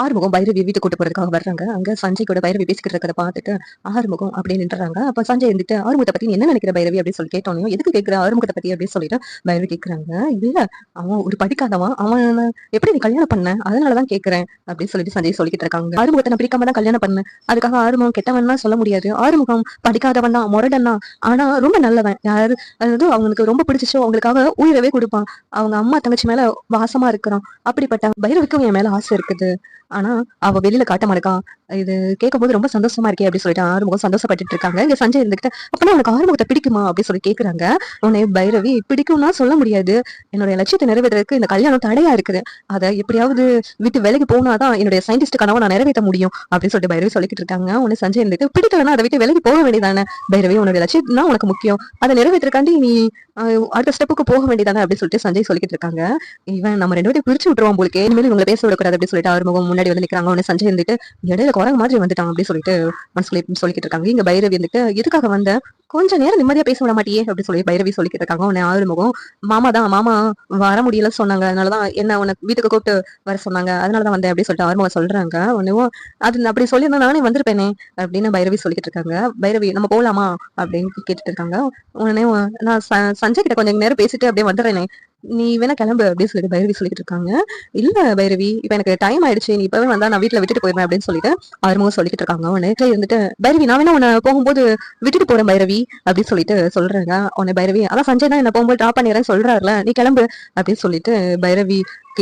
ஆறுமுகம் பைரவி வீட்டுக்கு கூட்டு போறதுக்காக வர்றாங்க. அங்க சஞ்சய் கூட பைரவி பேசிக்கிட்டு இருக்கிறத பார்த்துட்டு ஆறுமுகம் அப்படின்னு நின்றாங்க. அப்ப சஞ்சய் இருந்துட்டு ஆறுமுகத்தை பத்தி நீ என்ன நினைக்கிற பைரவி அப்படின்னு சொல்லி கேட்டோம். எதுக்கு கேட்கிற ஆறுமுகத்தை பத்தி அப்படின்னு சொல்லிட்டு பைரவி கேட்கறாங்க. இல்ல, அவன் ஒரு படிக்காதவன், அவன் எப்படி நீ கல்யாணம் பண்ண, அதனாலதான் கேட்கிறேன் அப்படின்னு சொல்லிட்டு சஞ்சய் சொல்லிக்கிட்டு இருக்காங்க. ஆறுமுகத்தை நான் பிடிக்காம தான் கல்யாணம் பண்ணேன். அதுக்காக ஆறுமுகம் கெட்டவன் சொல்ல முடியாது. ஆறுமுகம் படிக்காதவன் தான், முரடன் தான், ஆனா ரொம்ப நல்லவன். யாரு அதாவது அவங்களுக்கு ரொம்ப பிடிச்சிச்சோ அவங்களுக்காக உயிரவே கொடுப்பான். அவங்க அம்மா தங்கச்சி மேல வாசமா இருக்கிறான். அப்படிப்பட்ட பைரவிக்கும் என் மேல ஆசை இருக்குது. ஆனா அவ வெளியில காட்ட மாட்டேக்கா. இது கேட்கும் போது ரொம்ப சந்தோஷமா இருக்கே அப்படின்னு சொல்லிட்டு ஆறுமுகம் சந்தோஷப்பட்டுட்டு இருக்காங்க. இங்க சஞ்சய் இருந்துகிட்டு அப்பனா உனக்கு ஆறுமுகத்தை பிடிக்குமா அப்படின்னு சொல்லி கேக்குறாங்க. உன்னை பைரவி பிடிக்கும்னா சொல்ல முடியாது. என்னுடைய லட்சியத்தை நிறைவேறதுக்கு இந்த கல்யாணம் தடையா இருக்குது. அதை எப்படியாவது விட்டு விலகி போனாதான் என்னுடைய சயின்டிஸ்ட் கனவை நான் நிறைவேற்ற முடியும் அப்படின்னு சொல்லிட்டு பைரவி சொல்லிக்கிட்டு இருக்காங்க. உன்னை சஞ்சய் இருந்துட்டு பிடிக்கலன்னா அதை விட்டு விலகி போக வேண்டியதானே பைரவி, உன்னுடைய லட்சியம் தான் உனக்கு முக்கியம். அதை நிறைவேற்றக்காண்டி நீ அடுத்த ஸ்டெப்புக்கு போக வேண்டியதானே அப்படின்னு சொல்லிட்டு சஞ்சய் சொல்லிக்கிட்டு இருக்காங்க. இவன் நம்ம ரெண்டு பேரும் பிரிச்சு விட்டுருவோம் போலுக்கு, இனிமேல் இவங்களை பேச விடக்கூடாது அப்படின்னு சொல்லிட்டு ஆறுமுகம் முன்னாடி வந்து நிக்கிறாங்க. உடனே சஞ்சய் இருந்துட்டு இடையில குரங்கு மாதிரி வந்துட்டான் அப்படின்னு சொல்லிட்டு மனசுக்குள்ளே சொல்லிக்கிட்டு இருக்காங்க. இங்க பைரவி வந்துட்டு எதுக்காக வந்த, கொஞ்ச நேரம் நிம்மதியா பேச விட மாட்டியே அப்படின்னு சொல்லி பைரவி சொல்லிக்கிட்டு இருக்காங்க. உடனே ஆறுமுகம் மாமா வர முடியலன்னு சொன்னாங்க, அதனாலதான் என்ன உனக்கு வீட்டுக்கு கூப்பிட்டு வர சொன்னாங்க, அதனாலதான் வந்தேன் அப்படின்னு சொல்லிட்டு ஆறுமுகம் சொல்றாங்க. உடனே அது அப்படி சொல்லியிருந்தா நானே வந்திருப்பேனே அப்படின்னு பைரவி சொல்லிக்கிட்டு இருக்காங்க. பைரவி நம்ம போலாமா அப்படின்னு கேட்டுட்டு இருக்காங்க. உடனே நான் சஞ்சய் கிட்ட கொஞ்சம் நேரம் பேசிட்டு அப்படியே வந்துடுறேனே, நீ வேணா கிளம்பு அப்படின்னு சொல்லிட்டு பைரவி சொல்லிட்டு இருக்காங்க. இல்ல பைரவி, இப்ப எனக்கு டைம் ஆயிடுச்சு, நீ இப்பவே வந்தா நான் வீட்டுல விட்டுட்டு போயிருவேன் அப்படின்னு சொல்லிட்டு ஆறுமுகம் சொல்லிட்டு இருக்காங்க. உடனே இருந்துட்டு பைரவி நான் வேணா உன்னை போகும்போது விட்டுட்டு போறேன் பைரவி அப்படின்னு சொல்லிட்டு சொல்றாங்க. உடனே பைரவி அதான் சஞ்சய் தான் என்ன போகும்போது டிராப் பண்ணிடுறேன்னு சொல்றாருல, நீ கிளம்பு அப்படின்னு சொல்லிட்டு பைரவி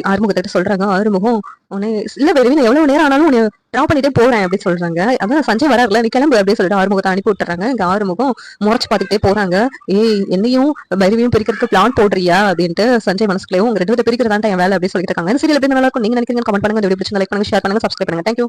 ஆறுமுகத்திட்ட சொல்றாங்க. ஆறுமுகம் உடனே இல்ல பைரவி நான் எவ்வளவு நேரம் ஆனாலும் உன்னை டிராப் பண்ணிட்டே போறேன் அப்படின்னு சொல்றாங்க. அதான் சஞ்சய் வராருல, நீ கிளம்பு அப்படின்னு சொல்லிட்டு ஆறுமுகத்தை அனுப்பி விட்டுறாங்க. இங்க ஆறுமுகம் முறைச்சு பாத்துக்கிட்டே போறாங்க. ஏய் என்னையும் பைரவியும் பிரிக்கிறதுக்கு பிளான் போடுறியா அப்படின்ட்டு சஞ்சய் மனசுக்குள்ளேயும் உங்க ரெண்டு பேரும் பிரிக்கிறதா என் வேலை அப்படின்னு சொல்லிட்டு இருக்காங்க. சீரியல் எப்படி நல்லா இருக்கும் நீங்க நினைக்கிறீங்க கமெண்ட் பண்ணுங்க. லைக் பண்ணுங்க, ஷேர் பண்ணுங்க, சப்ஸ்கிரைப் பண்ணுங்க. தேங்க்யூ.